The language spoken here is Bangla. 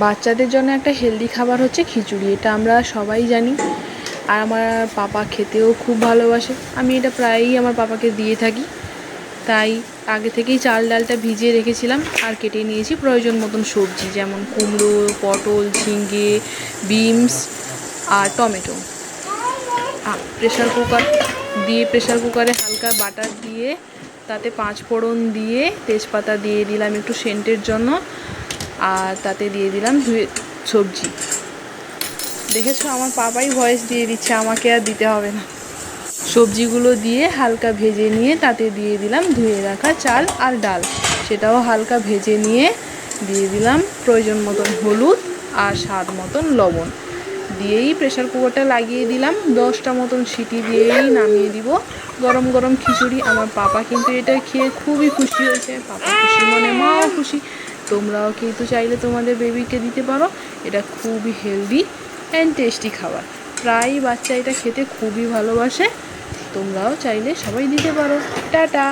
বাচ্চাদের জন্য একটা হেলদি খাবার হচ্ছে খিচুড়ি, এটা আমরা সবাই জানি। আর আমার পাপা খেতেও খুব ভালোবাসে, আমি এটা প্রায়ই আমার পাপাকে দিয়ে থাকি। তাই আগে থেকেই চাল ডালটা ভিজিয়ে রেখেছিলাম আর কেটে নিয়েছি প্রয়োজন মতন সবজি, যেমন কুমড়ো, পটল, ঝিঙে, বিনস আর টমেটো। প্রেশার কুকারে হালকা বাটার দিয়ে তাতে 5 ফোড়ন দিয়ে তেজপাতা দিয়ে দিলাম একটু সেন্টের জন্য, আর তাতে দিয়ে দিলাম সবজি। দেখেছো আমার পাপাই ভয়েস দিয়ে দিচ্ছে, আমাকে আর দিতে হবে না। সবজিগুলো দিয়ে হালকা ভেজে নিয়ে তাতে দিয়ে দিলাম ধুয়ে রাখা চাল আর ডাল, সেটাও হালকা ভেজে নিয়ে দিয়ে দিলাম প্রয়োজন মতন হলুদ আর স্বাদ মতন লবণ দিয়েই প্রেশার কুকারটা লাগিয়ে দিলাম। 10টা মতন সিটি দিয়েই নামিয়ে দিব গরম গরম খিচুড়ি। আমার পাপা কিন্তু এটা খেয়ে খুবই খুশি হয়েছে, পাপা খুশি মনে মাও খুশি। তোমরাও কিন্তু চাইলে তোমাদের বেবিকে দিতে পারো, এটা খুবই হেলদি অ্যান্ড টেস্টি খাবার। প্রায় বাচ্চা এটা খেতে খুবই ভালোবাসে, তোমরাও চাইলে সবাই দিতে পারো। টাটা।